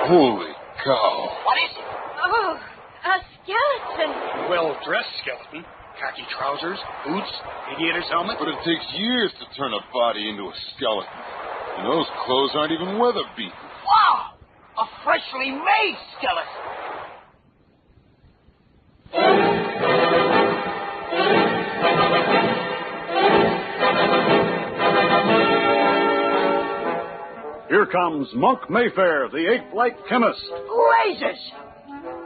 Holy cow. What is it? Oh, a skeleton. Well-dressed skeleton. Khaki trousers, boots, aviator's helmet. But it takes years to turn a body into a skeleton. And those clothes aren't even weather-beaten. Wow! A freshly made skeleton. Here comes Monk Mayfair, the ape-like chemist. Lasers!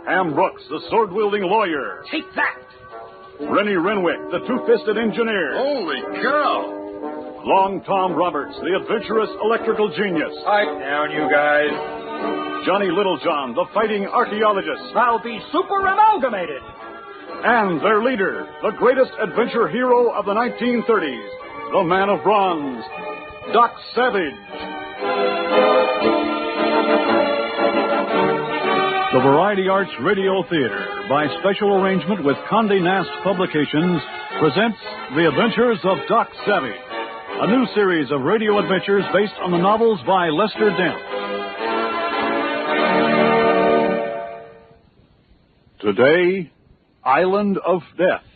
Ham Brooks, the sword-wielding lawyer. Take that! Rennie Renwick, the two-fisted engineer. Holy cow! Long Tom Roberts, the adventurous electrical genius. Pipe down, you guys. Johnny Littlejohn, the fighting archaeologist. I'll be super amalgamated. And their leader, the greatest adventure hero of the 1930s, the man of bronze, Doc Savage. The Variety Arts Radio Theater, by special arrangement with Condé Nast Publications, presents The Adventures of Doc Savage, a new series of radio adventures based on the novels by Lester Dent. Today, Island of Death,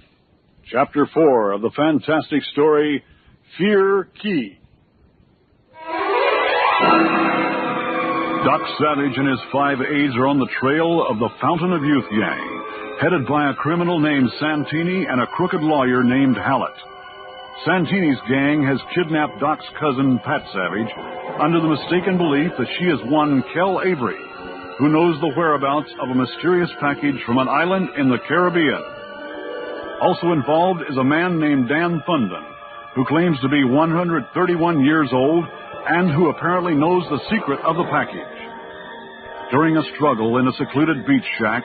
Chapter 4 of the fantastic story, Fear Key. Doc Savage and his 5 aides are on the trail of the Fountain of Youth gang, headed by a criminal named Santini and a crooked lawyer named Hallett. Santini's gang has kidnapped Doc's cousin, Pat Savage, under the mistaken belief that she is one Kel Avery, who knows the whereabouts of a mysterious package from an island in the Caribbean. Also involved is a man named Dan Thunden, who claims to be 131 years old and who apparently knows the secret of the package. During a struggle in a secluded beach shack,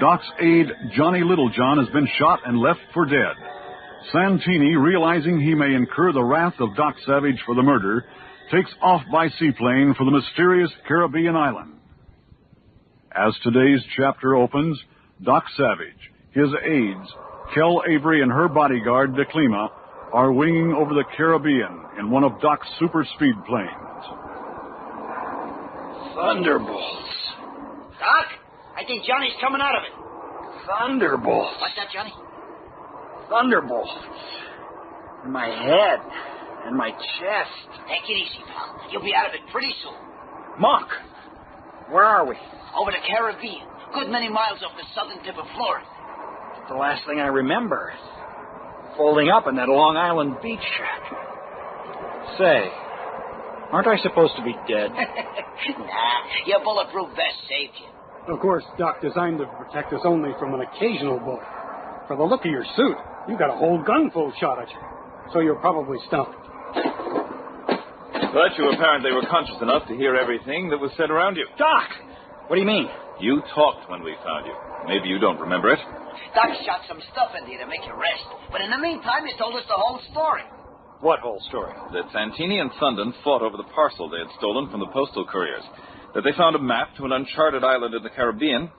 Doc's aide, Johnny Littlejohn, has been shot and left for dead. Santini, realizing he may incur the wrath of Doc Savage for the murder, takes off by seaplane for the mysterious Caribbean island. As today's chapter opens, Doc Savage, his aides, Kel Avery and her bodyguard, DeClima, are winging over the Caribbean in one of Doc's super-speed planes. Thunderbolts. Doc, I think Johnny's coming out of it. Thunderbolts. What's that, Johnny? Thunderbolts. In my head. In my chest. Take it easy, pal. You'll be out of it pretty soon. Monk, where are we? Over the Caribbean. Good many miles off the southern tip of Florida. The last thing I remember. Folding up in that Long Island beach shack. Say, aren't I supposed to be dead? Nah, your bulletproof vest saved you. Of course, Doc designed to protect us only from an occasional bullet. For the look of your suit, you got a whole gunful shot at you. So you're probably stumped. But you apparently were conscious enough to hear everything that was said around you. Doc! What do you mean? You talked when we found you. Maybe you don't remember it. Doc shot some stuff into you to make you rest. But in the meantime, he told us the whole story. What whole story? That Santini and Thunden fought over the parcel they had stolen from the postal couriers. That they found a map to an uncharted island in the Caribbean.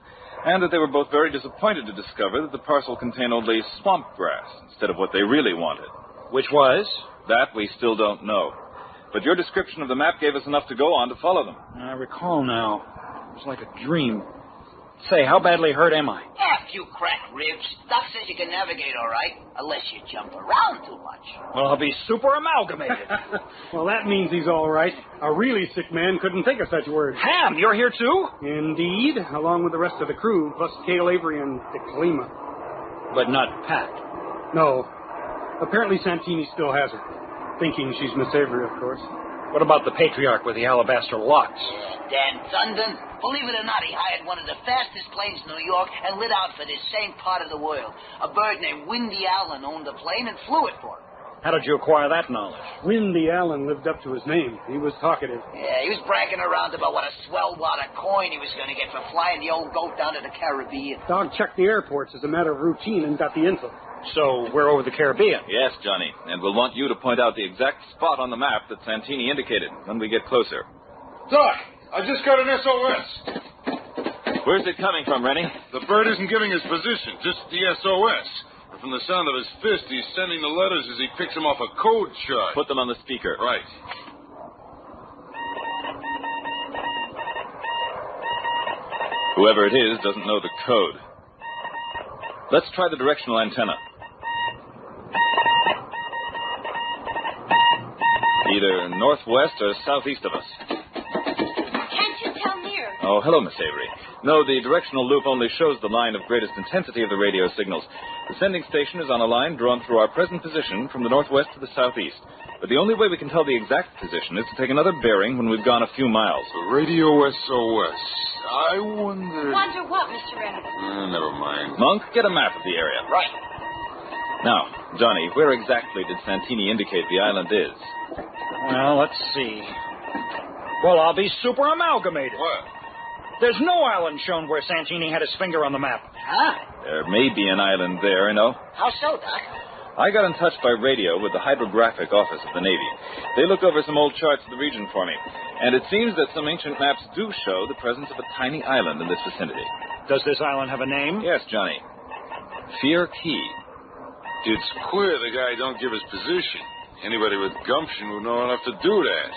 And that they were both very disappointed to discover that the parcel contained only swamp grass instead of what they really wanted. Which was? That we still don't know. But your description of the map gave us enough to go on to follow them. I recall now. It was like a dream. Say, how badly hurt am I? A few cracked ribs. Doc says you can navigate all right, unless you jump around too much. Well, I'll be super amalgamated. Well, that means he's all right. A really sick man couldn't think of such words. Ham, you're here too? Indeed, along with the rest of the crew, plus Cale Avery and DeClima. But not Pat. No. Apparently Santini still has her. Thinking she's Miss Avery, of course. What about the patriarch with the alabaster locks? Dan Thunden. Believe it or not, he hired one of the fastest planes in New York and lit out for this same part of the world. A bird named Windy Allen owned the plane and flew it for him. How did you acquire that knowledge? Windy Allen lived up to his name. He was talkative. Yeah, he was bragging around about what a swell wad of coin he was going to get for flying the old goat down to the Caribbean. Dog checked the airports as a matter of routine and got the info. So we're over the Caribbean? Yes, Johnny. And we'll want you to point out the exact spot on the map that Santini indicated when we get closer. Doc, I just got an SOS. Where's it coming from, Rennie? The bird isn't giving his position, just the SOS. But from the sound of his fist, he's sending the letters as he picks them off a code chart. Put them on the speaker. Right. Whoever it is doesn't know the code. Let's try the directional antenna. Either northwest or southeast of us. Can't you tell near? Oh, hello, Miss Avery. No, the directional loop only shows the line of greatest intensity of the radio signals. The sending station is on a line drawn through our present position from the northwest to the southeast. But the only way we can tell the exact position is to take another bearing when we've gone a few miles. The radio SOS. I wonder... Wonder what, Mr. Reynolds? Never mind. Monk, get a map of the area. Right. Now, Johnny, where exactly did Santini indicate the island is? Well, let's see. Well, I'll be super amalgamated. What? There's no island shown where Santini had his finger on the map. Huh? There may be an island there, you know. How so, Doc? I got in touch by radio with the hydrographic office of the Navy. They looked over some old charts of the region for me, and it seems that some ancient maps do show the presence of a tiny island in this vicinity. Does this island have a name? Yes, Johnny. Fear Key. It's queer the guy don't give his position. Anybody with gumption would know enough to do that.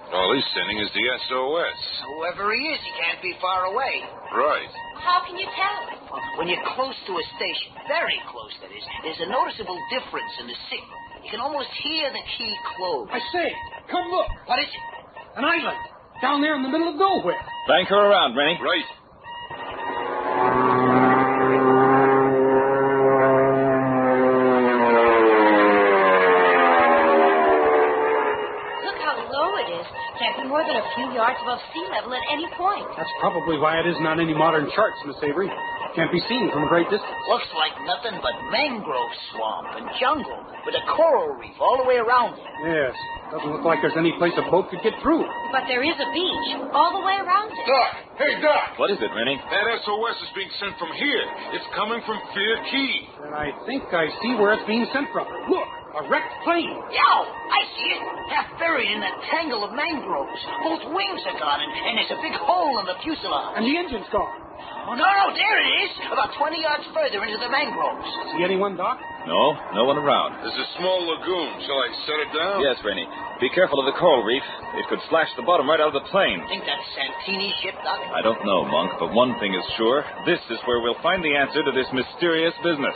All he's sending is the SOS. Whoever he is, he can't be far away. Right. How can you tell? Well, when you're close to a station, very close that is, there's a noticeable difference in the signal. You can almost hear the key close. I say, come look. What is it? An island. Down there in the middle of nowhere. Bank her around, Rennie. Right. Look how low it is. Can't be more than a few yards above sea level at any point. That's probably why it isn't on any modern charts, Miss Avery. Can't be seen from a great distance. Looks like nothing but mangrove swamp and jungle with a coral reef all the way around it. Yes. Doesn't look like there's any place a boat could get through. But there is a beach all the way around it. Doc! Hey, Doc! What is it, Rennie? That SOS is being sent from here. It's coming from Fear Key. And I think I see where it's being sent from. Look, a wrecked plane. Yo, I see it. Half buried in that tangle of mangroves. Both wings are gone, and there's a big hole in the fuselage. And the engine's gone. Oh, no, there it is. About 20 yards further into the mangroves. See anyone, Doc? No one around. There's a small lagoon. Shall I set it down? Yes, Rennie. Be careful of the coral reef. It could slash the bottom right out of the plane. Think that's Santini's ship, Doc? I don't know, Monk, but one thing is sure. This is where we'll find the answer to this mysterious business.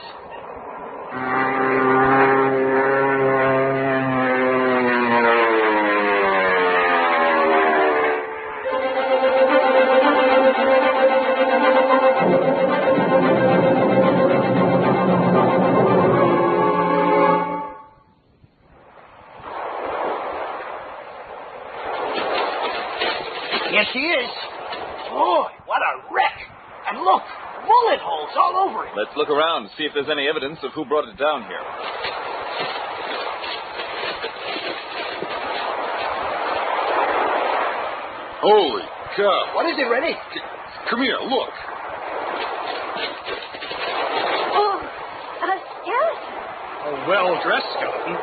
Yes, he is. Boy, what a wreck. And look, bullet holes all over it. Let's look around and see if there's any evidence of who brought it down here. Holy cow. What is it, Rennie? Come here, look. Oh, a skeleton. A well-dressed skeleton.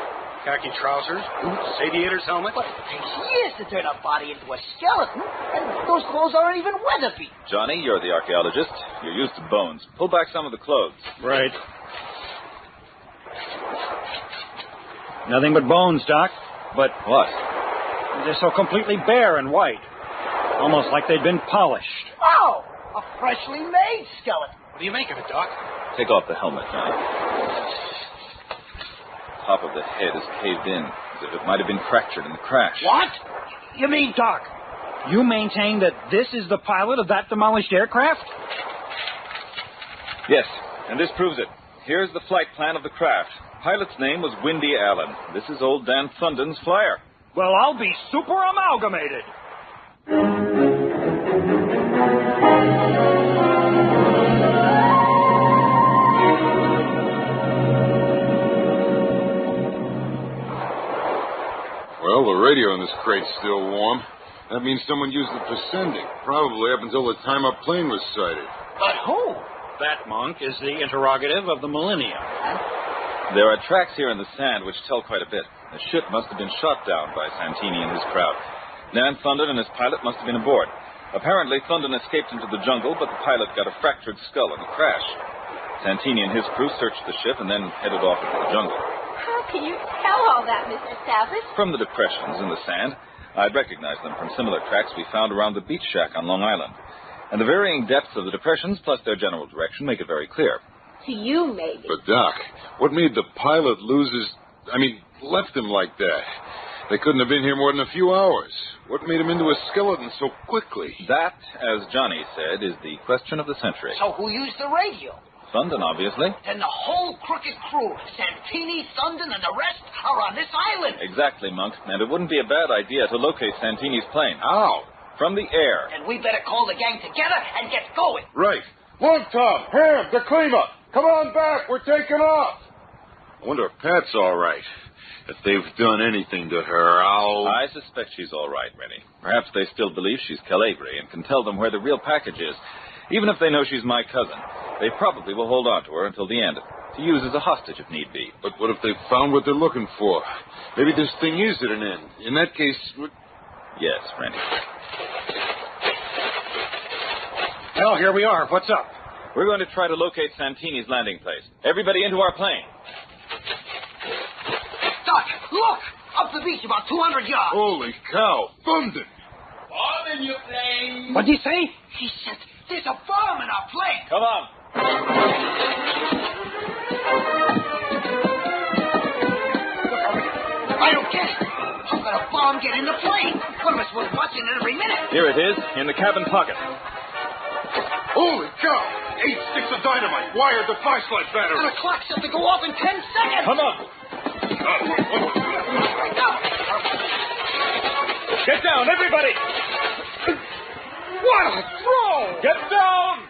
Khaki trousers, boots, aviator's helmet. But it takes years to turn a body into a skeleton, and those clothes aren't even weather-beaten. Johnny, you're the archaeologist. You're used to bones. Pull back some of the clothes. Right. Nothing but bones, Doc. But What? they're so completely bare and white. Almost like they'd been polished. Oh, a freshly made skeleton. What do you make of it, Doc? Take off the helmet, Johnny. Top of the head is caved in, as if it might have been fractured in the crash. What? You mean, Doc? You maintain that this is the pilot of that demolished aircraft? Yes, and this proves it. Here's the flight plan of the craft. Pilot's name was Windy Allen. This is old Dan Thunden's flyer. Well, I'll be super amalgamated. Well, the radio in this crate's still warm. That means someone used it for sending. Probably up until the time our plane was sighted. But who? That, Monk, is the interrogative of the millennium. There are tracks here in the sand which tell quite a bit. The ship must have been shot down by Santini and his crowd. Dan Thunden and his pilot must have been aboard. Apparently, Thunden escaped into the jungle, but the pilot got a fractured skull in the crash. Santini and his crew searched the ship and then headed off into the jungle. How can you tell all that, Mr. Savage? From the depressions in the sand, I'd recognize them from similar tracks we found around the beach shack on Long Island. And the varying depths of the depressions, plus their general direction, make it very clear. To you, maybe. But, Doc, what made the pilot left him like that? They couldn't have been here more than a few hours. What made him into a skeleton so quickly? That, as Johnny said, is the question of the century. So who used the radio? Thunden, obviously. Then the whole crooked crew, Santini, Thunden, and the rest, are on this island. Exactly, Monk. And it wouldn't be a bad idea to locate Santini's plane. How? From the air. And we better call the gang together and get going. Right. Long Tom, Ham, the cleanup. Come on back. We're taking off. I wonder if Pat's all right. If they've done anything to her, I suspect she's all right, Rennie. Perhaps they still believe she's Calabri and can tell them where the real package is. Even if they know she's my cousin, they probably will hold on to her until the end, to use as a hostage if need be. But what if they've found what they're looking for? Maybe this thing is at an end. In that case... Yes, Rennie. Well, here we are. What's up? We're going to try to locate Santini's landing place. Everybody into our plane. Doc, look! Up the beach about 200 yards. Holy cow. Thunder. Bomb in your plane. What'd he say? He said, there's a bomb in our plane. Come on. I don't get it. How could a bomb get in the plane? One of us was watching it every minute. Here it is, in the cabin pocket. Holy cow. 8 sticks of dynamite wired the flashlight battery. And the clock's set to go off in 10 seconds. Come on. Get down, everybody. What a throw! Get down.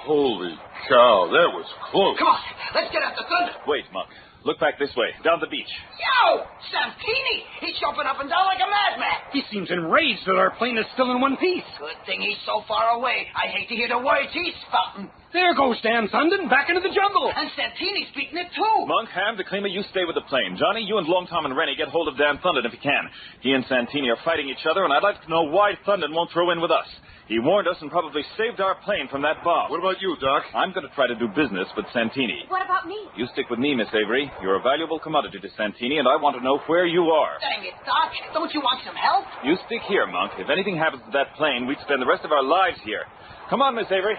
Holy cow, that was close. Come on, let's get after Thunder. Wait, Monk. Look back this way, down the beach. Yo, Santini! He's jumping up and down like a madman. He seems enraged that our plane is still in one piece. Good thing he's so far away. I hate to hear the words he's spouting. There goes Dan Thunden back into the jungle. And Santini's beating it too. Monk, Ham, DeClima, you stay with the plane. Johnny, you and Long Tom and Rennie get hold of Dan Thunden if you can. He and Santini are fighting each other, and I'd like to know why Thunden won't throw in with us. He warned us and probably saved our plane from that bomb. What about you, Doc? I'm going to try to do business with Santini. What about me? You stick with me, Miss Avery. You're a valuable commodity to Santini, and I want to know where you are. Dang it, Doc. Don't you want some help? You stick here, Monk. If anything happens to that plane, we'd spend the rest of our lives here. Come on, Miss Avery.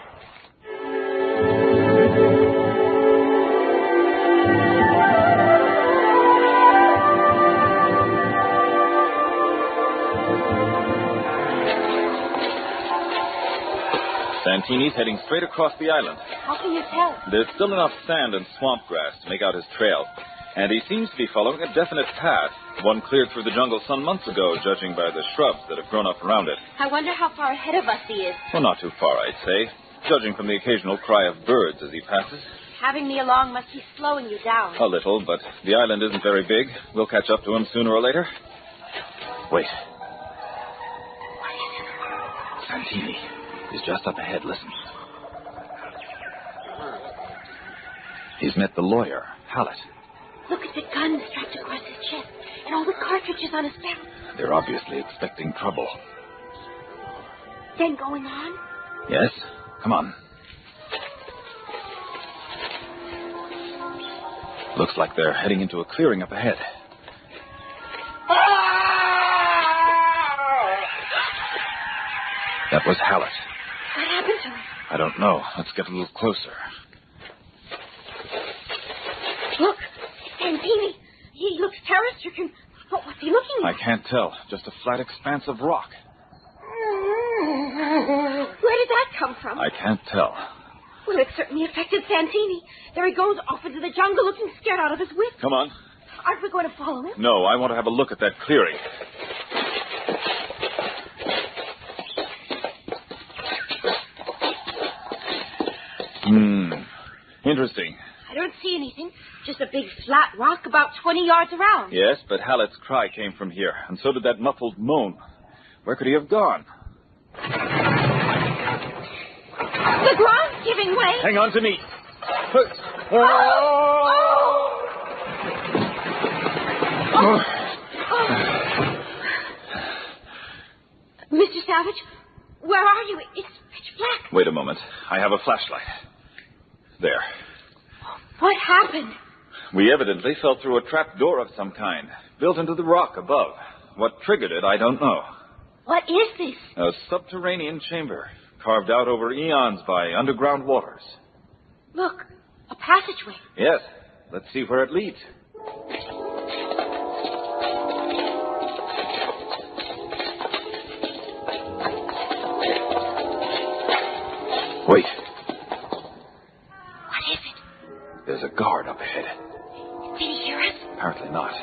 Santini's heading straight across the island. How can you tell? There's still enough sand and swamp grass to make out his trail, and he seems to be following a definite path, one cleared through the jungle some months ago, judging by the shrubs that have grown up around it. I wonder how far ahead of us he is. Well, not too far, I'd say, judging from the occasional cry of birds as he passes. Having me along must be slowing you down. A little, but the island isn't very big. We'll catch up to him sooner or later. Wait. Santini. He's just up ahead. Listen. He's met the lawyer, Hallett. Look at the gun strapped across his chest and all the cartridges on his belt. They're obviously expecting trouble. Then going on? Yes? Come on. Looks like they're heading into a clearing up ahead. That was Hallett. What happened to him? I don't know. Let's get a little closer. Look, Santini. He looks terror-stricken. What's he looking I at? can't tell. Just a flat expanse of rock. Where did that come from? I can't tell. Well, it certainly affected Santini. There he goes off into the jungle looking scared out of his wits. Come on. Aren't we going to follow him? No, I want to have a look at that clearing. Interesting. I don't see anything. Just a big flat rock about 20 yards around. Yes, but Hallett's cry came from here, and so did that muffled moan. Where could he have gone? The ground's giving way. Hang on to me. Mr. Savage, where are you? It's pitch black. Wait a moment. I have a flashlight. There. What happened? We evidently fell through a trap door of some kind, built into the rock above. What triggered it, I don't know. What is this? A subterranean chamber, carved out over eons by underground waters. Look, a passageway. Yes. Let's see where it leads. Wait. What is it? There's a guard up ahead. Did he hear us? Apparently not.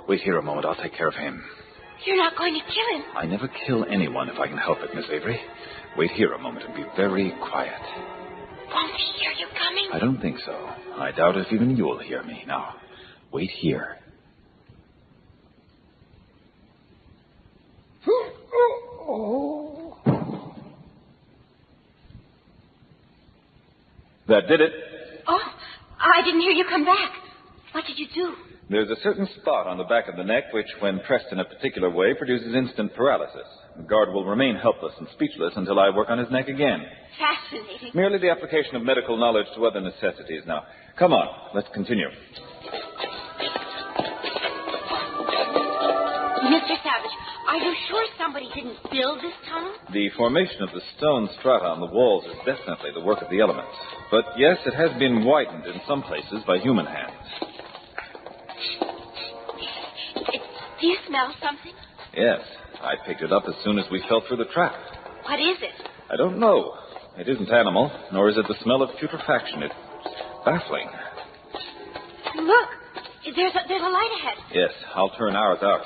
Wait here a moment. I'll take care of him. You're not going to kill him. I never kill anyone if I can help it, Miss Avery. Wait here a moment and be very quiet. Won't he hear you coming? I don't think so. I doubt if even you'll hear me. Now, wait here. That did it. Oh, I didn't hear you come back. What did you do? There's a certain spot on the back of the neck which, when pressed in a particular way, produces instant paralysis. The guard will remain helpless and speechless until I work on his neck again. Fascinating. Merely the application of medical knowledge to other necessities. Now, come on, let's continue. Mr. Savage, are you sure somebody didn't build this tunnel? The formation of the stone strata on the walls is definitely the work of the elements. But yes, it has been widened in some places by human hands. Do you smell something? Yes, I picked it up as soon as we fell through the trap. What is it? I don't know. It isn't animal, nor is it the smell of putrefaction. It's baffling. Look, there's a light ahead. Yes, I'll turn ours out.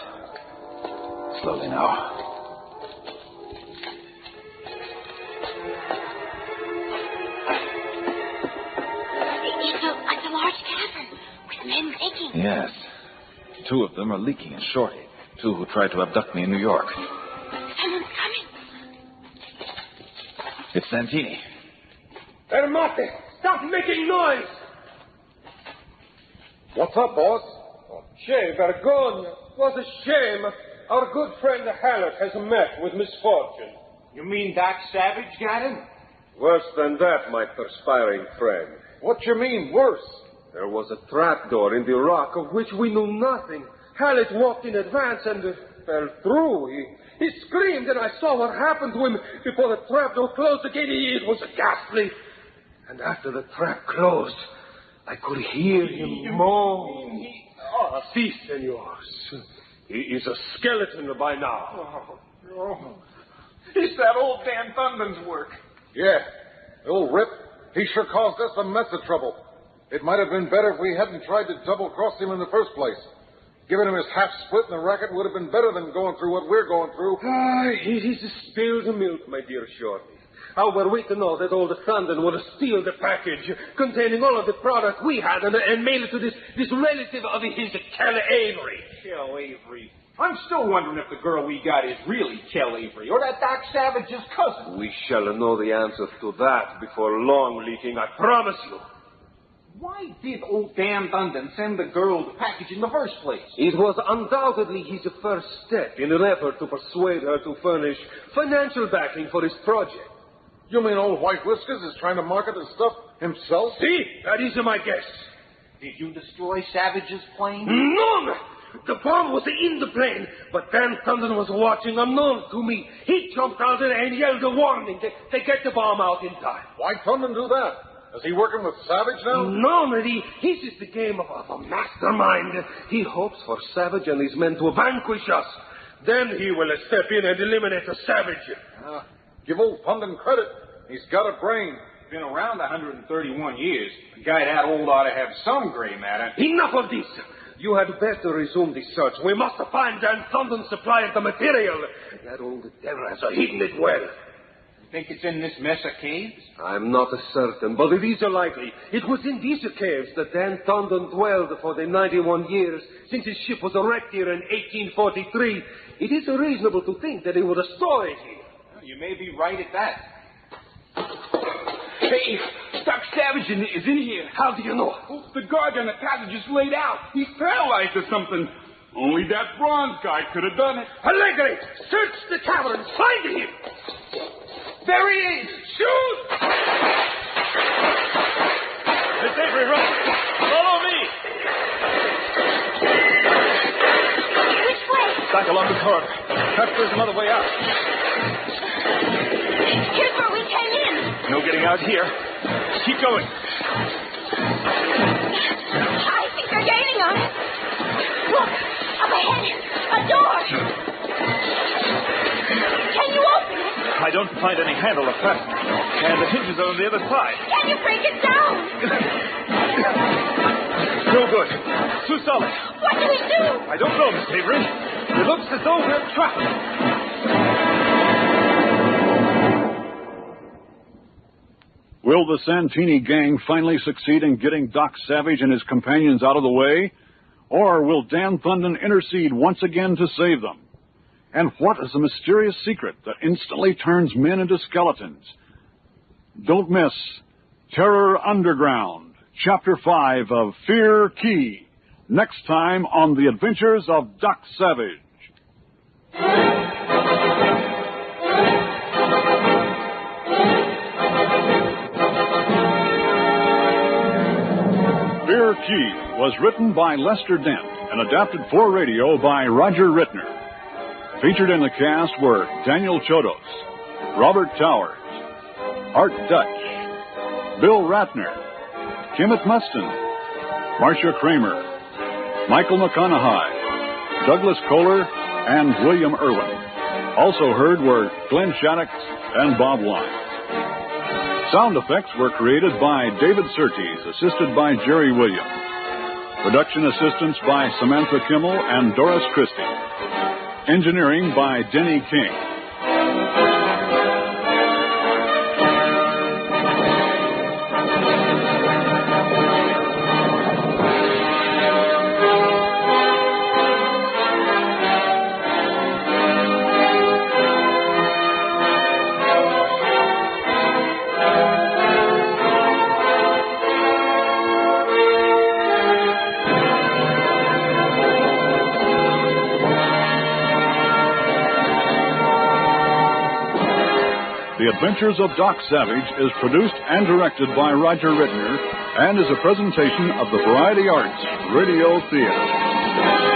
Slowly now. It's a large cavern with men digging. Yes. 2 of them are leaking and Shorty. 2 who tried to abduct me in New York. Someone's coming. It's Santini. Hermate, stop making noise! What's up, boss? Oh, che vergogna. What a shame. Our good friend Hallett has met with misfortune. You mean Doc Savage got him? Worse than that, my perspiring friend. What you mean, worse? There was a trapdoor in the rock of which we knew nothing. Hallett walked in advance and fell through. He screamed, and I saw what happened to him before the trapdoor closed again. It was ghastly. And after the trap closed, I could hear him moan. Si, senors. He is a skeleton by now. Oh. It's that old Dan Thunden's work. Yeah. Old Rip. He sure caused us a mess of trouble. It might have been better if we hadn't tried to double-cross him in the first place. Giving him his half-split in the racket would have been better than going through what we're going through. It is spilled milk, my dear Shorty. How were we to know that old Thunden would steal the package containing all of the product we had and mail it to this relative of his, Kel Avery? Kel Avery. I'm still wondering if the girl we got is really Kel Avery or that Doc Savage's cousin. We shall know the answer to that before long, Leaking, I promise you. Why did old Dan Thunden send the girl the package in the first place? It was undoubtedly his first step in an effort to persuade her to furnish financial backing for his project. You mean old White Whiskers is trying to market his stuff himself? See, that is my guess. Did you destroy Savage's plane? No! The bomb was in the plane, but Dan Thunden was watching unknown to me. He jumped out and yelled a warning to get the bomb out in time. Why'd Thunden do that? Is he working with Savage now? No, this is the game of a mastermind. He hopes for Savage and his men to vanquish us. Then he will step in and eliminate the Savage. Give old Thunden credit. He's got a brain. Been around 131 years. A guy that old ought to have some gray matter. Enough of this. You had better resume the search. We must find Dan Thunden's supply of the material. That old devil has hidden it well. Think it's in this mess of caves? I'm not certain, but it is likely. It was in these caves that Dan Thunden dwelled for the 91 years since his ship was wrecked here in 1843. It is reasonable to think that he would store it here. Well, you may be right at that. Hey, Doc Savage is in here. How do you know? Oh, the guard on the passage is laid out. He's paralyzed or something. Only that bronze guy could have done it. Allegri, search the cavern. Find him. There he is! Shoot! Miss Avery, run! Follow me! back along the corridor. Perhaps there's another way out. Here's where we came in. No getting out here. Keep going. I think they're gaining on us. Look, up ahead, a door. Can you open it? I don't find any handle or fastener, and the hinges are on the other side. Can you break it down? No good. Too solid. What do we do? I don't know, Miss Avery. It looks as though we're trapped. Will the Santini gang finally succeed in getting Doc Savage and his companions out of the way? Or will Dan Thunden intercede once again to save them? And what is the mysterious secret that instantly turns men into skeletons? Don't miss Terror Underground, Chapter 5 of Fear Key, next time on The Adventures of Doc Savage. Fear Key was written by Lester Dent and adapted for radio by Roger Rittner. Featured in the cast were Daniel Chodos, Robert Towers, Art Dutch, Bill Ratner, Kimmett Mustin, Marcia Kramer, Michael McConaughey, Douglas Kohler, and William Irwin. Also heard were Glenn Shattuck and Bob Wine. Sound effects were created by David Surtees, assisted by Jerry Williams. Production assistance by Samantha Kimmel and Doris Christie. Engineering by Denny King. The Adventures of Doc Savage is produced and directed by Roger Rittner and is a presentation of the Variety Arts Radio Theater.